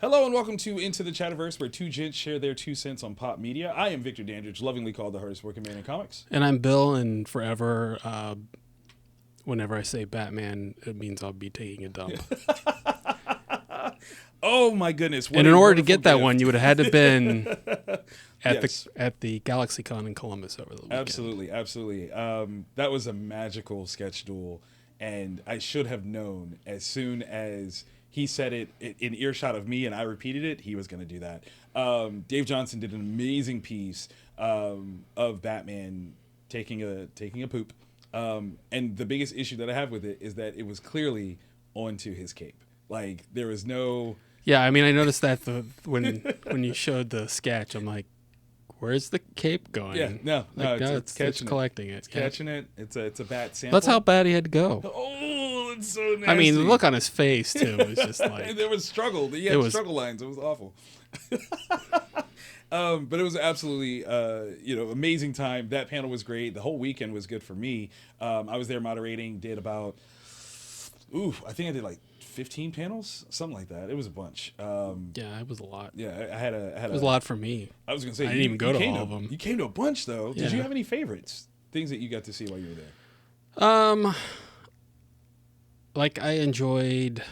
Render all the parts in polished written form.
Hello and welcome to Into the Chatterverse, where two gents share their 2 cents on pop media. I am Victor Dandridge, lovingly called the hardest working man in comics. And I'm Bill, and forever, whenever I say Batman, it means I'll be taking a dump. Oh my goodness! And in order to get that gift. one, you would have had to been at Yes. the GalaxyCon in Columbus over the weekend. Absolutely. That was a magical sketch duel, and I should have known as soon as he said it in earshot of me and I repeated it, he was going to do that. Dave Johnson did an amazing piece of Batman taking a poop. And the biggest issue that I have with it is that it was clearly onto his cape. Like, there was no... Yeah, I mean, I noticed that when you showed the sketch, I'm like, where's the cape going? Yeah, no, it's collecting it. It's catching it. It's a bat sample. That's how bad he had to go. Oh, it's so nasty. I mean, the look on his face, too, was just like... There was struggle. He had struggle lines. It was awful. But it was absolutely, amazing time. That panel was great. The whole weekend was good for me. I was there moderating, did about, I think I did like 15 panels, something like that. It was a bunch. Yeah, it was a lot. Yeah, it was a lot for me. I was going to say, I didn't even go to all of them. You came to a bunch, though. Yeah. Did you have any favorites? Things that you got to see while you were there? Like I enjoyed,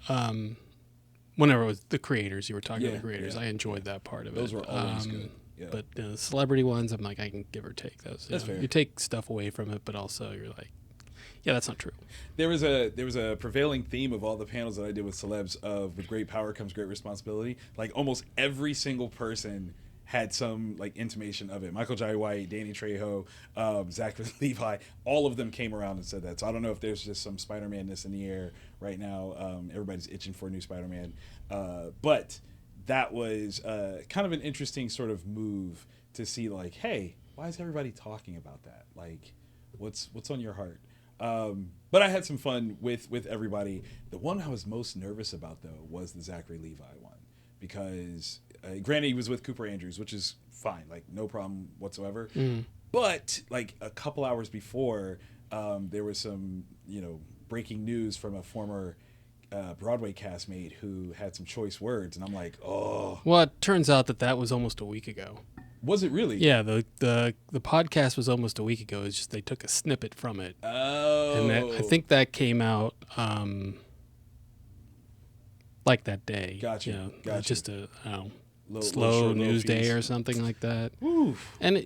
whenever it was the creators, you were talking to the creators, I enjoyed that part of Those it. were always good. Yeah. But the celebrity ones, I'm like, I can give or take those. That's fair. You take stuff away from it, but also you're like, yeah, that's not true. There was a prevailing theme of all the panels that I did with celebs of with great power comes great responsibility. Like almost every single person had some like intimation of it. Michael Jai White, Danny Trejo, Zachary Levi, all of them came around and said that. So I don't know if there's just some Spider-Man-ness in the air right now. Everybody's itching for a new Spider-Man. But that was kind of an interesting sort of move to see like, hey, why is everybody talking about that? Like, what's on your heart? But I had some fun with everybody. The one I was most nervous about, though, was the Zachary Levi one. Because, granted, he was with Cooper Andrews, which is fine. Like, no problem whatsoever. Mm. But, like, a couple hours before, there was some, breaking news from a former Broadway castmate who had some choice words. And I'm like, oh. Well, it turns out that was almost a week ago. Was it really? Yeah, the podcast was almost a week ago. It's just they took a snippet from it. Oh. And I think that came out like that day. Gotcha. Just a slow news day or something like that. Oof. And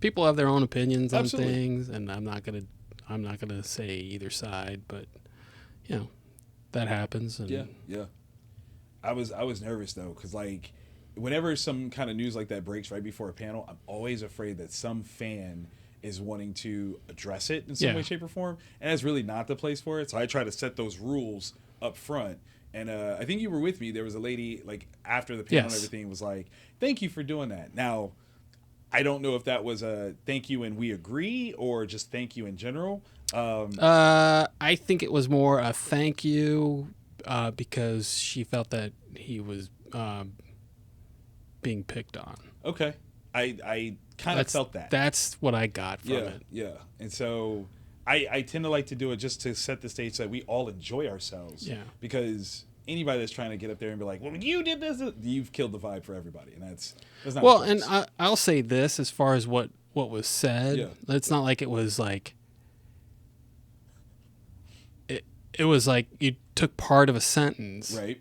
people have their own opinions on Absolutely. things, and I'm not gonna say either side, but that happens. And Yeah. I was nervous though, because like, whenever some kind of news like that breaks right before a panel, I'm always afraid that some fan is wanting to address it in some way, shape, or form, and that's really not the place for it. So I try to set those rules up front. And I think you were with me. There was a lady, like, after the panel and everything, was like, thank you for doing that. Now, I don't know if that was a thank you and we agree, or just thank you in general. I think it was more a thank you because she felt that he was being picked on. Okay. I kind of felt that. That's what I got from it. Yeah. And so I tend to like to do it just to set the stage so that we all enjoy ourselves. Yeah. Because anybody that's trying to get up there and be like, well, you did this, you've killed the vibe for everybody. And that's not well, and I'll say this as far as what was said. Yeah. It's not like it was like it was like you took part of a sentence. Right.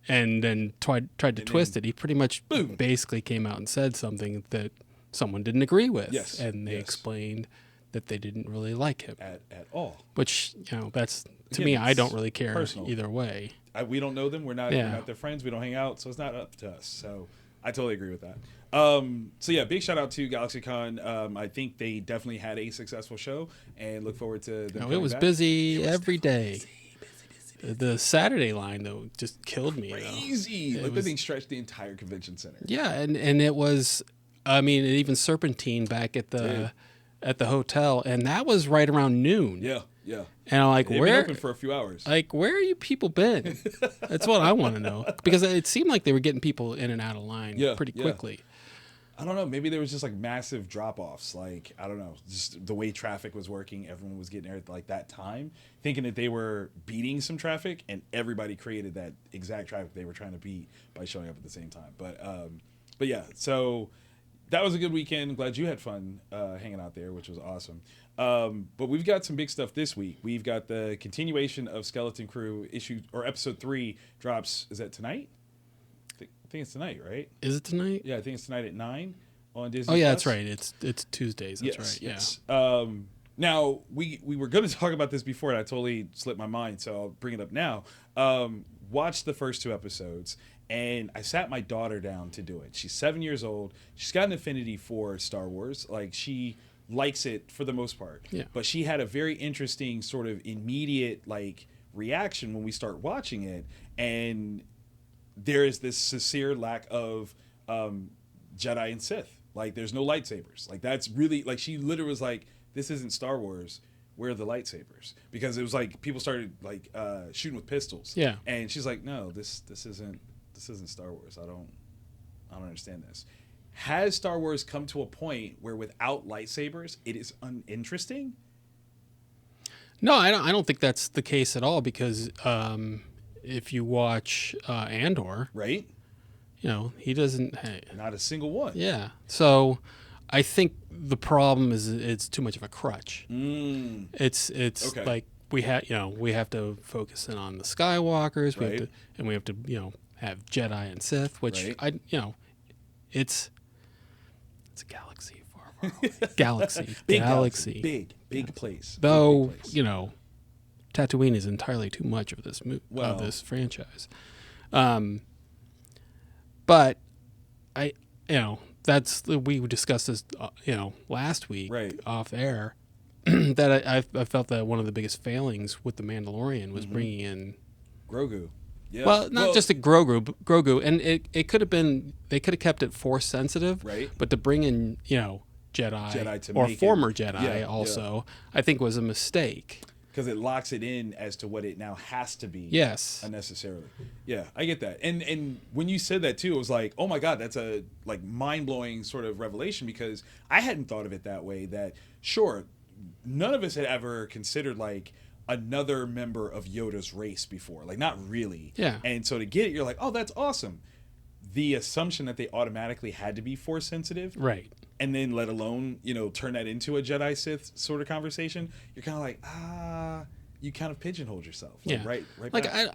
And then tried to twist it. He pretty much basically came out and said something that someone didn't agree with. Yes. And they explained that they didn't really like him. At all. Which, that's, to me, I don't really care personal. either way. We don't know them. We're not their friends. We don't hang out. So it's not up to us. So I totally agree with that. Big shout out to GalaxyCon. I think they definitely had a successful show and look forward to them it was back. busy every day. The Saturday line, though, just killed me. Crazy. Like, the thing stretched the entire convention center. Yeah, and it was, it even serpentined back at the hotel, and that was right around noon. Yeah. And I'm like, They've been open for a few hours. Like, where are you people been? That's what I want to know. Because it seemed like they were getting people in and out of line pretty quickly. I don't know. Maybe there was just like massive drop offs. Like, I don't know, just the way traffic was working. Everyone was getting there at like that time, thinking that they were beating some traffic, and everybody created that exact traffic they were trying to beat by showing up at the same time. But yeah, so that was a good weekend. Glad you had fun hanging out there, which was awesome. But we've got some big stuff this week. We've got the continuation of Skeleton Crew episode 3 drops. Is that tonight? I think it's tonight, right? Is it tonight? Yeah, I think it's tonight at 9 on Disney. Oh yeah, Plus. that's right. It's Tuesdays. That's right. Yes. Yeah. Now we were going to talk about this before, and I totally slipped my mind, so I'll bring it up now. Watched the first 2 episodes, and I sat my daughter down to do it. She's 7 years old. She's got an affinity for Star Wars. Like, she likes it for the most part. Yeah. But she had a very interesting sort of immediate like reaction when we start watching it, and there is this sincere lack of Jedi and Sith. Like, there's no lightsabers. Like, that's really, like, she literally was like, this isn't Star Wars. Where are the lightsabers? Because it was like people started like shooting with pistols. Yeah. And she's like, no, this isn't Star Wars. I don't understand this. Has Star Wars come to a point where without lightsabers it is uninteresting? No, I don't think that's the case at all, because if you watch Andor, Right? you know, he doesn't. Not a single one. Yeah. So I think the problem is it's too much of a crutch. It's Okay. like we have to focus in on the Skywalkers. Right. We have to have Jedi and Sith, which Right. it's a galaxy far, far away. Galaxy. Big galaxy. Big place. Though, Big place. Tatooine is entirely too much of this of this franchise. But we discussed this, last week Right. off air, that I felt that one of the biggest failings with The Mandalorian was bringing in, Grogu. Yeah. well, not just a Grogu, and it could have been, they could have kept it Force sensitive, Right. but to bring in, Jedi to or make former it- Jedi yeah, also, I think was a mistake. Because it locks it in as to what it now has to be. Yes. Unnecessarily. Yeah, I get that. And when you said that too, it was like, oh my God, that's a like mind-blowing sort of revelation, because I hadn't thought of it that way. That sure, none of us had ever considered like another member of Yoda's race before. Like, not really. Yeah. And so to get it, you're like, oh, that's awesome. The assumption that they automatically had to be Force sensitive. Right. And then let alone, turn that into a Jedi Sith sort of conversation, you're kind of like, you kind of pigeonholed yourself. Like, Yeah. Right. Like, back.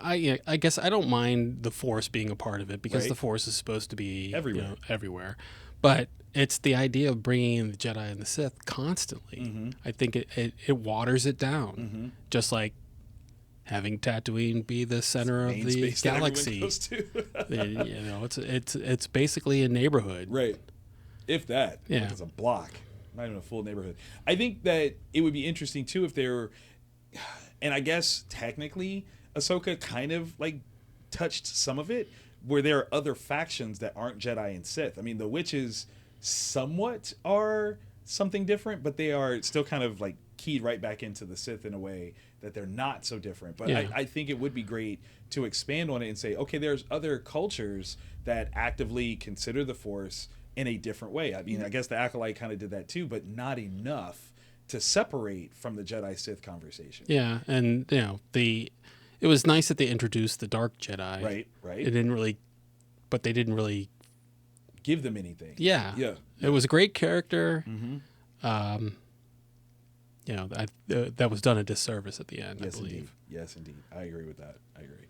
I guess I don't mind the Force being a part of it, because Right. the Force is supposed to be Everywhere. everywhere. But it's the idea of bringing in the Jedi and the Sith constantly. I think it waters it down, just like having Tatooine be the center of Main the space that everyone galaxy. goes to. It's basically a neighborhood. Right. If that. Yeah. Like, it's a block. Not even a full neighborhood. I think that it would be interesting too if there, and I guess technically Ahsoka kind of like touched some of it, where there are other factions that aren't Jedi and Sith. I mean, the witches somewhat are something different, but they are still kind of like keyed right back into the Sith in a way that they're not so different. But Yeah. I think it would be great to expand on it and say, okay, there's other cultures that actively consider the Force in a different way. I mean, I guess the Acolyte kind of did that too, but not enough to separate from the Jedi Sith conversation. Yeah, and it was nice that they introduced the Dark Jedi. Right. But they didn't really. Give them anything. Yeah. Yeah. It was a great character. That was done a disservice at the end, Yes, I believe. indeed. Yes, indeed. I agree with that. I agree.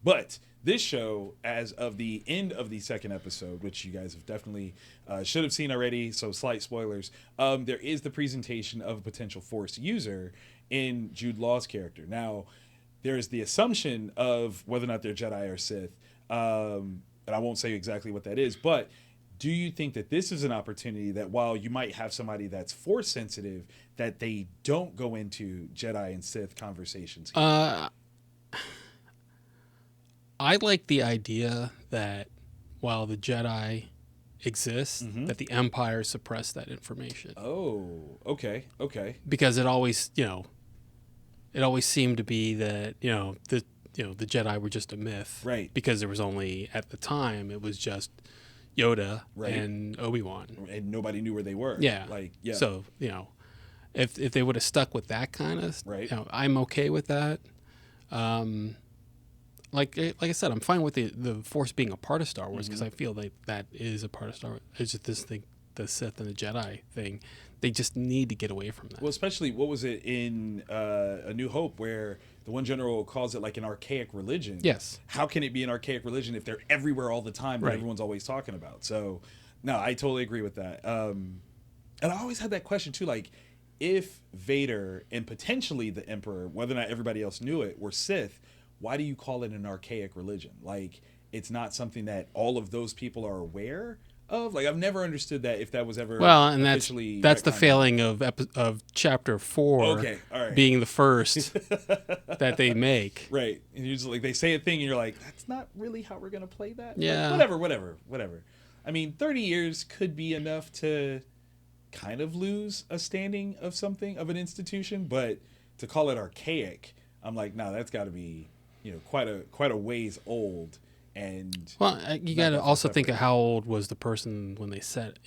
But this show, as of the end of the second episode, which you guys have definitely should have seen already, so slight spoilers, there is the presentation of a potential Force user in Jude Law's character. Now, there is the assumption of whether or not they're Jedi or Sith, and I won't say exactly what that is, but do you think that this is an opportunity that while you might have somebody that's Force sensitive, that they don't go into Jedi and Sith conversations? I like the idea that while the Jedi exist, that the Empire suppressed that information. Oh, okay. Because it always seemed to be that the Jedi were just a myth, Right. Because there was only, at the time, it was just Yoda Right. and Obi-Wan. And nobody knew where they were. Yeah. Like, yeah. So, if they would have stuck with that kind of, Right. I'm okay with that. Like I said, I'm fine with the Force being a part of Star Wars because I feel like that is a part of Star Wars. It's just this thing, the Sith and the Jedi thing. They just need to get away from that. Well, especially, what was it in A New Hope where the one general calls it like an archaic religion? Yes. How can it be an archaic religion if they're everywhere all the time that Right. everyone's always talking about? So, no, I totally agree with that. And I always had that question too, like, if Vader and potentially the Emperor, whether or not everybody else knew it, were Sith, why do you call it an archaic religion? Like, it's not something that all of those people are aware of. Like, I've never understood that, if that was ever And officially that's the retconned. failing of Chapter 4 Okay, all right. being the first that they make. Right. And you're just like, they say a thing and you're like, that's not really how we're going to play that. Yeah. Like, whatever. I mean, 30 years could be enough to kind of lose a standing of something, of an institution, but to call it archaic, I'm like, no, that's got to be, quite a ways old. And Well, you got to also think of how old was the person when they said,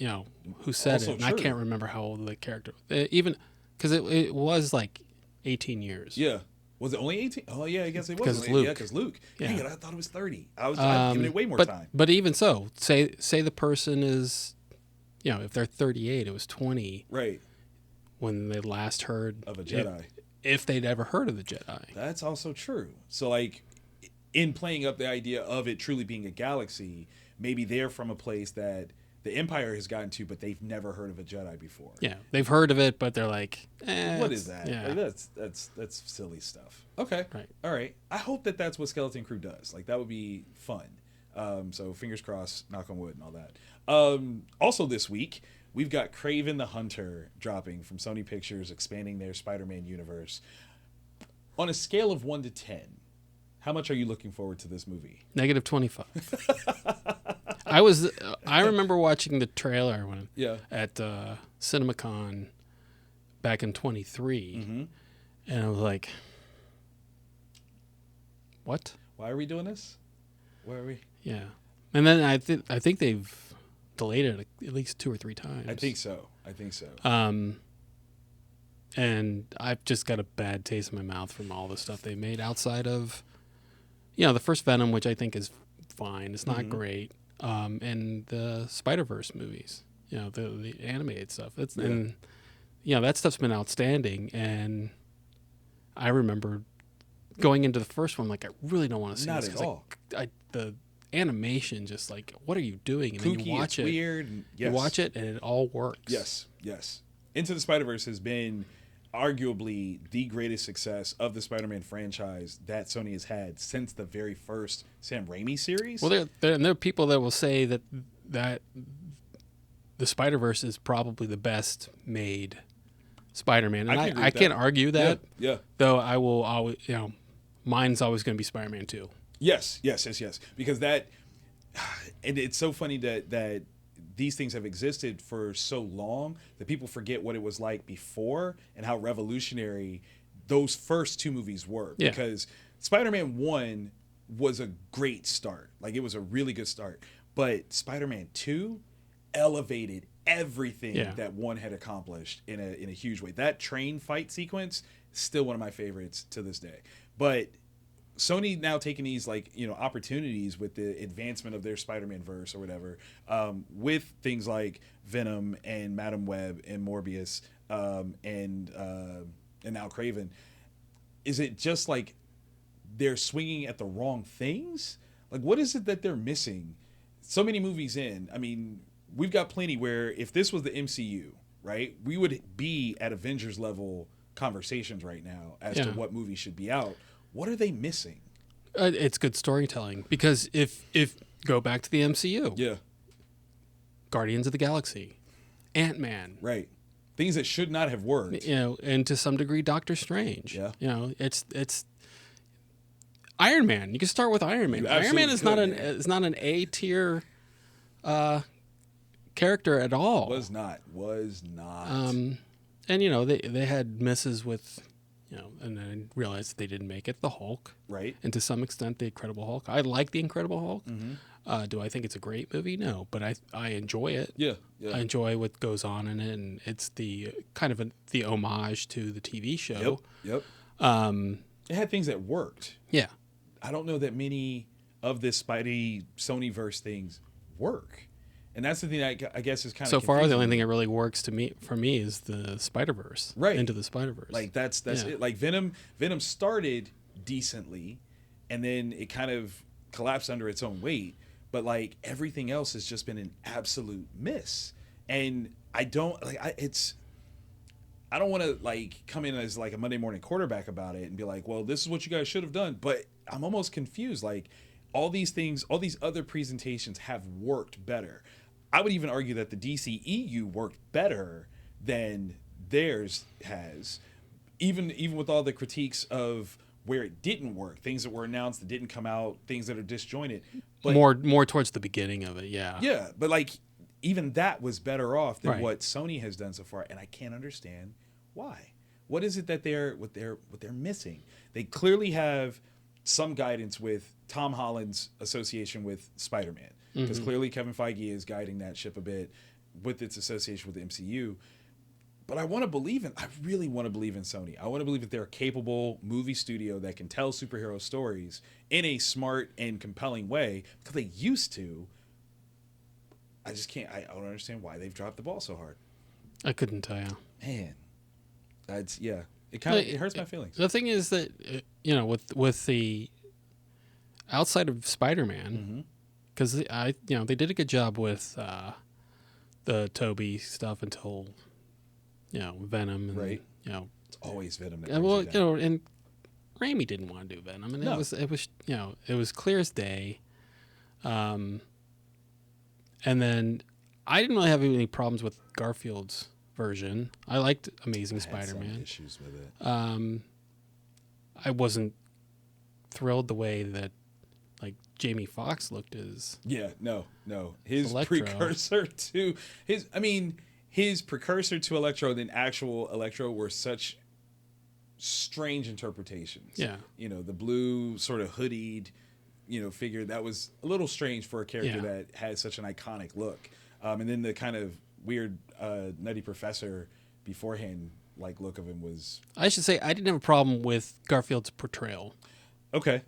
who said Also it. And I true. can't remember how old the character, even because it was like 18 years. Yeah. Was it only 18? Oh, yeah, I guess it was. Because only, Luke. Yeah, because Luke. Yeah. Dang it, I thought it was 30. I've given it way more time. But even so, say the person is, if they're 38, it was 20 Right. when they last heard Of a Jedi. If they'd ever heard of the Jedi. That's also true. So, like, in playing up the idea of it truly being a galaxy, maybe they're from a place that the Empire has gotten to, but they've never heard of a Jedi before. Yeah, they've heard of it, but they're like, What is that? Yeah. Like, that's silly stuff. Okay. Right. All right. I hope that's what Skeleton Crew does. Like, that would be fun. So fingers crossed, knock on wood and all that. Also this week, we've got Kraven the Hunter dropping from Sony Pictures, expanding their Spider-Man universe. On a scale of 1 to 10, how much are you looking forward to this movie? Negative 25. I remember watching the trailer at CinemaCon back in 23, and I was like, "What? Why are we doing this? Why are we?" Yeah, and then I think they've delayed it at least 2 or 3 times. I think so. And I've just got a bad taste in my mouth from all the stuff they made outside of, the first Venom, which I think is fine. It's not great. And the Spider-Verse movies, the animated stuff. And that stuff's been outstanding. And I remember going into the first one, like, I really don't want to see Not this. at all. The animation, just like, what are you doing? And Kooky, then you watch it's it. weird. And, yes. You watch it, and it all works. Yes. Into the Spider-Verse has been arguably the greatest success of the Spider-Man franchise that Sony has had since the very first Sam Raimi series. Well, there are people that will say that the Spider-Verse is probably the best made Spider-Man, and I can't argue that. Yeah. Though I will always, mine's always going to be Spider-Man 2. Yes. Because that, and it's so funny that these things have existed for so long that people forget what it was like before and how revolutionary those first 2 movies were. Yeah. Because Spider-Man 1 was a great start. Like, it was a really good start. But Spider-Man 2 elevated everything that 1 had accomplished in a huge way. That train fight sequence is still one of my favorites to this day. But Sony now taking these, like, opportunities with the advancement of their Spider-Man verse or whatever, with things like Venom and Madam Web and Morbius, and now Kraven. Is it just like they're swinging at the wrong things? Like, what is it that they're missing? So many movies in. I mean, we've got plenty where if this was the MCU, right, we would be at Avengers level conversations right now as to what movie should be out. What are they missing? It's good storytelling, because if go back to the MCU, Guardians of the Galaxy, Ant-Man, right, things that should not have worked, and to some degree Doctor Strange, it's Iron Man. You can start with Iron Man. Iron Man is not an A tier character at all. Was not. And they had misses with. And then I realized they didn't make it. The Hulk, right, and to some extent the Incredible Hulk. I like the Incredible Hulk. Do I think it's a great movie? No, but I enjoy it. Yeah. I enjoy what goes on in it, and it's the kind of the homage to the TV show. Yep. Um, It had things that worked. yeah. I don't know that many of this Spidey Sony-verse things work. And that's the thing that I guess is kind of So far, the only confusing. thing that really works for me is the Spider-Verse. Right. Into the Spider-Verse. Like that's it. Like Venom started decently, and then it kind of collapsed under its own weight. But like everything else has just been an absolute miss. And I don't want to like come in as like a Monday morning quarterback about it and be like, well, this is what you guys should have done. But I'm almost confused. Like all these things, all these other presentations have worked better. I would even argue that the DCEU worked better than theirs has, even with all the critiques of where it didn't work, things that were announced that didn't come out, things that are disjointed. But more towards the beginning of it, yeah. yeah, but like even that was better off than Right. what Sony has done so far, and I can't understand why. What is it that they're missing? They clearly have some guidance with Tom Holland's association with Spider-Man, because clearly Kevin Feige is guiding that ship a bit with its association with the MCU. But I really want to believe in Sony. I want to believe that they're a capable movie studio that can tell superhero stories in a smart and compelling way, because they used to. I just can't. I don't understand why they've dropped the ball so hard. I couldn't tell you. Man, that's It kind of it hurts my feelings. The thing is that with the outside of Spider-Man, because they did a good job with the Toby stuff until Venom, and, Right. It's always Venom. That and Raimi didn't want to do Venom, and it was clear as day. And then I didn't really have any problems with Garfield's version. I liked Amazing Spider-Man. Some issues with it. I wasn't thrilled the way that like Jamie Foxx looked as No. His Electro. precursor to his precursor to Electro and then actual Electro were such strange interpretations. Yeah. The blue sort of hoodied, figure that was a little strange for a character that had such an iconic look. And then the kind of weird nutty professor beforehand like look of him was. I should say I didn't have a problem with Garfield's portrayal. Okay.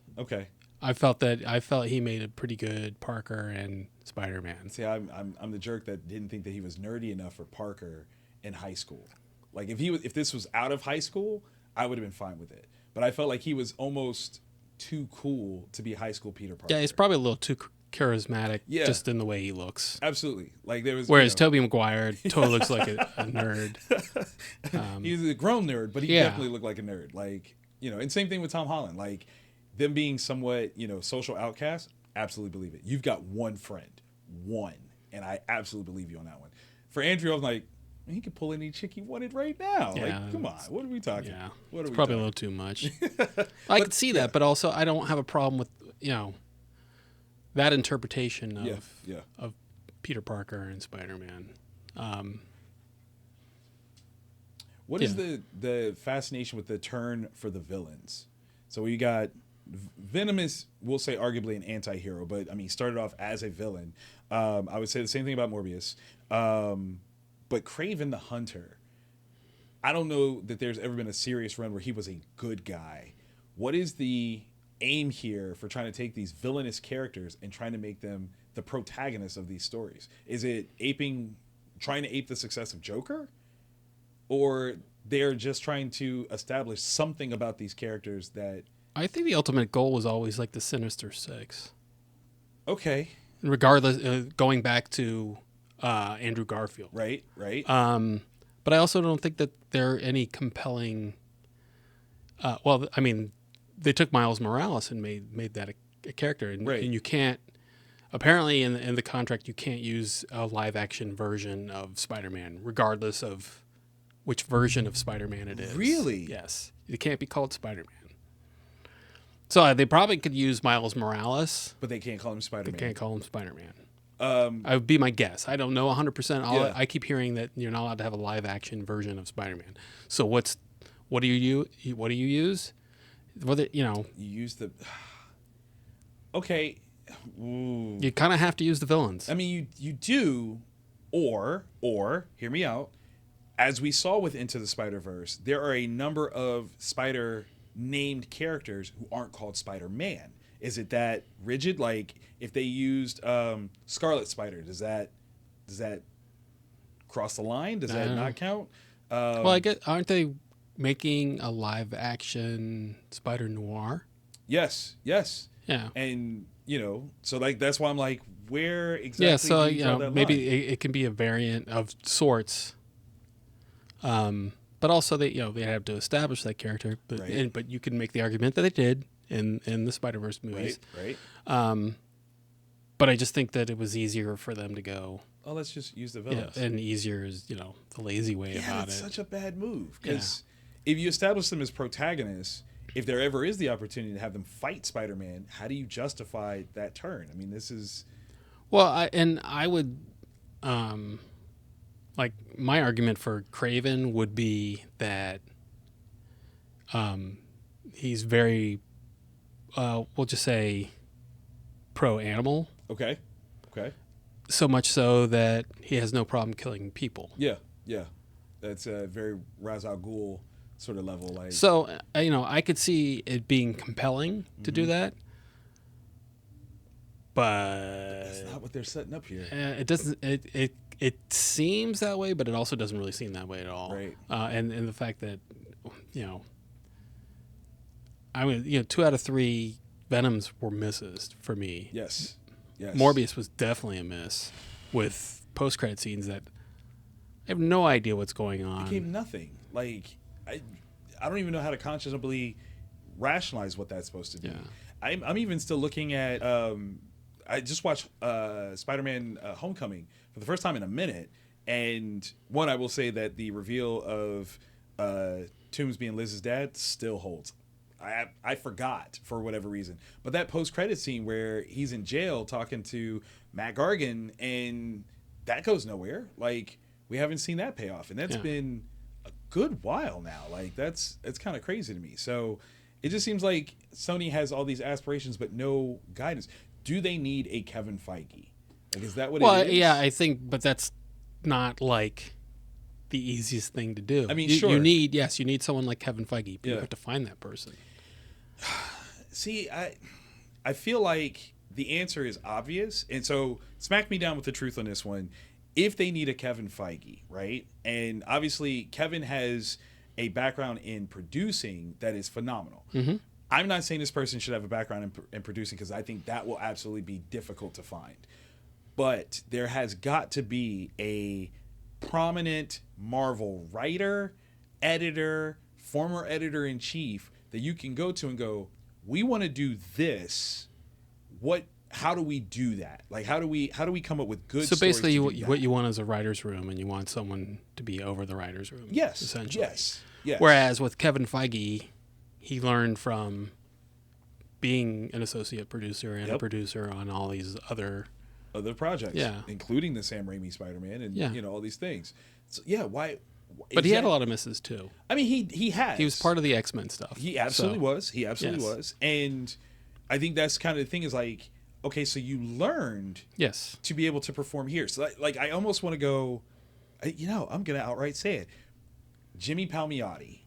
I felt he made a pretty good Parker and Spider-Man. See, I'm the jerk that didn't think that he was nerdy enough for Parker in high school. Like if this was out of high school, I would have been fine with it. But I felt like he was almost too cool to be high school Peter Parker. Yeah, he's probably a little too charismatic, Yeah. just in the way he looks. Absolutely. Like there was. Whereas Tobey Maguire totally looks like a nerd. He's a grown nerd, but he definitely looked like a nerd. Like and same thing with Tom Holland. Like them being somewhat social outcasts. Absolutely believe it. You've got one friend, and I absolutely believe you on that one. For Andrew, I'm like, he could pull any chick he wanted right now. Yeah, like, come on, what are we talking? Yeah, what are it's we probably talking? a little too much. I could see that, but also I don't have a problem with that interpretation of Peter Parker and Spider-Man. What is the fascination with the turn for the villains? So we got Venom is, we'll say, arguably an anti-hero, but I mean, he started off as a villain. I would say the same thing about Morbius. But Kraven the Hunter, I don't know that there's ever been a serious run where he was a good guy. What is the aim here for trying to take these villainous characters and trying to make them the protagonists of these stories? Is it trying to ape the success of Joker? Or they're just trying to establish something about these characters that... I think the ultimate goal was always like the Sinister Six. Okay. Regardless, going back to Andrew Garfield. Right. But I also don't think that there are any compelling... well, I mean, they took Miles Morales and made that a character. And, right. And you can't... Apparently, in the contract, you can't use a live-action version of Spider-Man, regardless of which version of Spider-Man it is. Really? Yes. It can't be called Spider-Man. So they probably could use Miles Morales. But they can't call him Spider-Man. They can't call him Spider-Man. I would be my guess. I don't know 100%. Yeah. I keep hearing that you're not allowed to have a live-action version of Spider-Man. So what do you use? You use the... Okay, Ooh. You kind of have to use the villains. I mean, you do, or hear me out. As we saw with Into the Spider-Verse, there are a number of Spider-named characters who aren't called Spider-Man. Is it that rigid? Like, if they used Scarlet Spider, does that cross the line? Does that not count? Well, I guess, aren't they making a live-action Spider Noir? Yes. Yeah. And, so like that's why I'm like, where exactly so do you draw that maybe line? it can be a variant of sorts. But also they have to establish that character. But Right. but you can make the argument that they did in the Spider-Verse movies. Right. But I just think that it was easier for them to go. Oh, let's just use the villains. And easier is the lazy way about That's it. such a bad move because if you establish them as protagonists, if there ever is the opportunity to have them fight Spider-Man, how do you justify that turn? I mean, this is Well, I would, like my argument for Kraven would be that, he's very, we'll just say, pro-animal. okay. So much so that he has no problem killing people. Yeah. That's a very Ra's al Ghul sort of level. Like, So I could see it being compelling to do that, but that's not what they're setting up here. it doesn't. It seems that way, but it also doesn't really seem that way at all. Right. And the fact that, I mean, 2 out of 3 Venoms were misses for me. Yes. Morbius was definitely a miss with post-credit scenes that I have no idea what's going on. Became nothing. Like, I don't even know how to consciously rationalize what that's supposed to be. Yeah. I'm even still looking at. I just watched Spider-Man: Homecoming for the first time in a minute, and I will say that the reveal of Toombs being Liz's dad still holds. I forgot for whatever reason, but that post-credit scene where he's in jail talking to Matt Gargan, and that goes nowhere. Like, we haven't seen that payoff, and that's been a good while now. Like, it's kind of crazy to me. So it just seems like Sony has all these aspirations but no guidance. Do they need a Kevin Feige? Like, is that what it is? Yeah, I think, but that's not like the easiest thing to do. I mean, you sure. You need someone like Kevin Feige, but you Yeah. have to find that person. See, I feel like the answer is obvious, and so smack me down with the truth on this one. If they need a Kevin Feige, right? And obviously Kevin has a background in producing that is phenomenal. Mm-hmm. I'm not saying this person should have a background in producing because I think that will absolutely be difficult to find. But there has got to be a prominent Marvel writer, editor, former editor-in-chief that you can go to and go, we want to do this. How do we do that? Like, how do we come up with good So stories basically, to do what that? you want is a writer's room, and you want someone to be over the writer's room. Yes. essentially. Yes. Whereas with Kevin Feige, he learned from being an associate producer and a producer on all these other projects, Yeah. including the Sam Raimi Spider-Man and all these things. So why? But he had a lot of misses too. I mean, he has. He was part of the X-Men stuff. He absolutely so. was. He absolutely Yes. was. And I think that's kind of the thing is like, okay, so you learned Yes. to be able to perform here. So like, I almost want to go, I'm going to outright say it. Jimmy Palmiotti,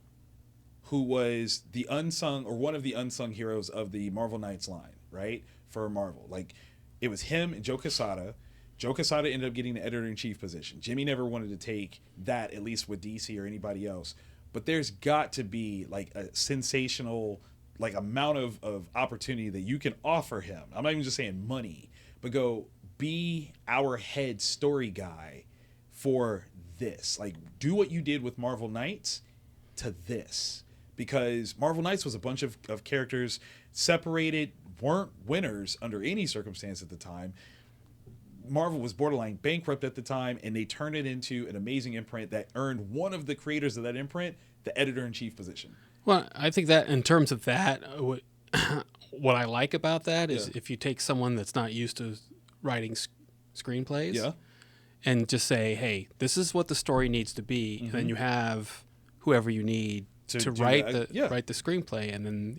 who was the unsung or one of the unsung heroes of the Marvel Knights line, right? For Marvel. Like, it was him and Joe Quesada. Joe Quesada ended up getting the editor-in-chief position. Jimmy never wanted to take that, at least with DC or anybody else. But there's got to be like a sensational like amount of opportunity that you can offer him. I'm not even just saying money, but go be our head story guy for this. Like, do what you did with Marvel Knights to this. Because Marvel Knights was a bunch of characters separated, weren't winners under any circumstance at the time. Marvel was borderline bankrupt at the time, and they turned it into an amazing imprint that earned one of the creators of that imprint the editor-in-chief position. Well, I think that in terms of that, what I like about that is if you take someone that's not used to writing screenplays and just say, hey, this is what the story needs to be, and then you have whoever you need to write the screenplay, and then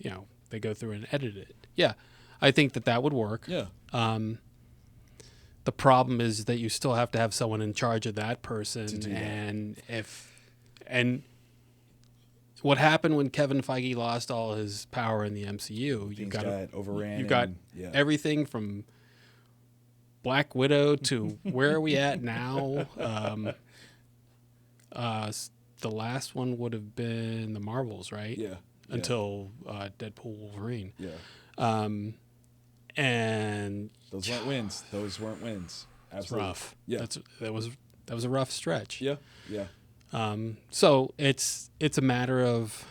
they go through and edit it. Yeah, I think that would work. Yeah. The problem is that you still have to have someone in charge of that person. To do that. And what happened when Kevin Feige lost all his power in the MCU? Things got overran. You got yeah. everything from Black Widow to where are we at now? The last one would have been the Marvels, right? Yeah. Until Deadpool Wolverine. Yeah. And those weren't wins. Those weren't wins. Absolutely. It's rough. Yeah. That was a rough stretch. Yeah. Yeah. So it's a matter of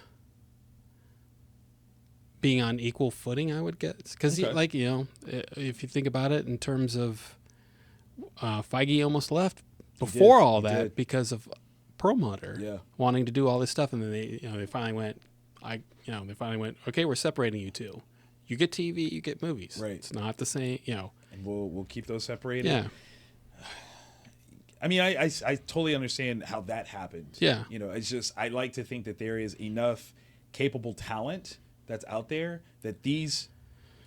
being on equal footing, I would guess, because if you think about it in terms of Feige almost left before all that because of Perlmutter wanting to do all this stuff, and then they finally went, okay, we're separating you two. You get TV, you get movies. Right. It's not the same, And we'll keep those separated. Yeah. I mean, I totally understand how that happened. Yeah. It's just I like to think that there is enough capable talent that's out there that these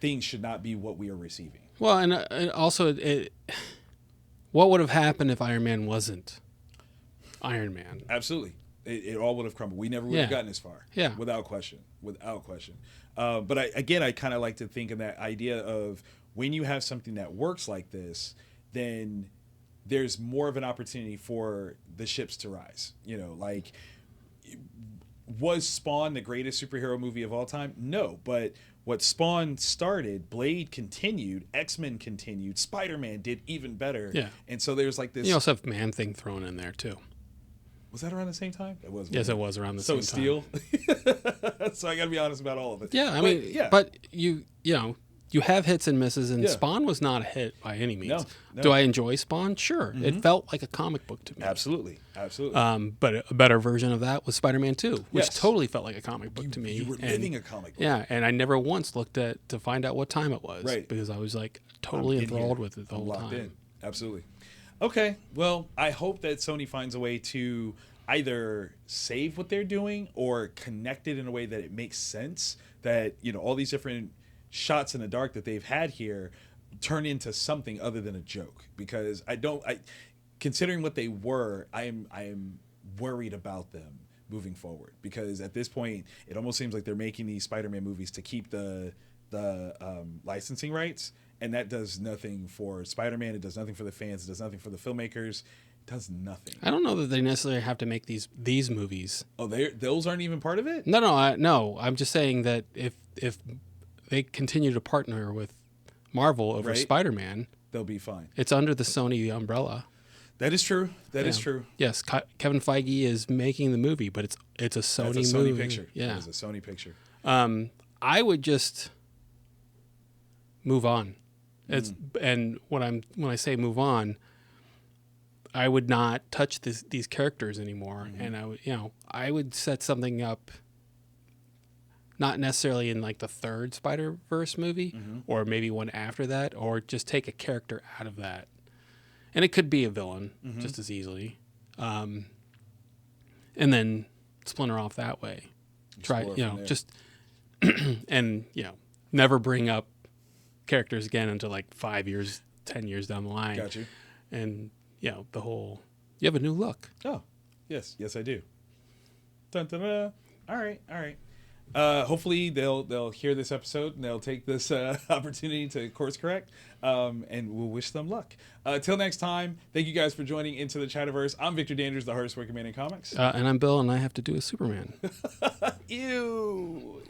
things should not be what we are receiving. Well, and also, what would have happened if Iron Man wasn't Iron Man? Absolutely. It all would have crumbled. We never would have gotten as far. Yeah. Without question. But I kind of like to think of that idea of when you have something that works like this, then there's more of an opportunity for the ships to rise. Like, was Spawn the greatest superhero movie of all time? No, but what Spawn started, Blade continued, X-Men continued, Spider-Man did even better. Yeah. And so there's like this... You also have Man-Thing thrown in there, too. Was that around the same time? It was. Yes, it was around the same time. So Steel. So I got to be honest about all of it. Yeah, but you have hits and misses, and Spawn was not a hit by any means. No. Do I enjoy Spawn? Sure. Mm-hmm. It felt like a comic book to me. Absolutely. But a better version of that was Spider-Man 2, which totally felt like a comic book to me. You were living a comic book. Yeah, and I never once looked to find out what time it was. Right. Because I was like totally enthralled with it the whole time. In. Absolutely. Okay, well, I hope that Sony finds a way to either save what they're doing or connect it in a way that it makes sense, that, all these different shots in the dark that they've had here turn into something other than a joke. Because considering what they were, I am worried about them moving forward. Because at this point, it almost seems like they're making these Spider-Man movies to keep the licensing rights. And that does nothing for Spider-Man. It does nothing for the fans. It does nothing for the filmmakers. It does nothing. I don't know that they necessarily have to make these movies. Oh, those aren't even part of it? No. I'm just saying that if they continue to partner with Marvel over Spider-Man, they'll be fine. It's under the Sony umbrella. That is true. That is true. Yes, Kevin Feige is making the movie, but it's a Sony movie. It's a Sony picture. Yeah. It's a Sony picture. I would just move on. And when I say move on, I would not touch these characters anymore, and I would set something up, not necessarily in like the third Spider-Verse movie, or maybe one after that, or just take a character out of that, and it could be a villain just as easily, and then splinter off that way. Try just and never bring up characters again until like 5 years, 10 years down the line. Got you. And the whole, you have a new look. Oh, yes, I do. Dun, dun, dun. All right. Hopefully they'll hear this episode and they'll take this opportunity to course correct, and we'll wish them luck. Till next time, thank you guys for joining Into the Chatterverse. I'm Victor Danders, the hardest working man in comics. And I'm Bill, and I have to do a Superman. Ew.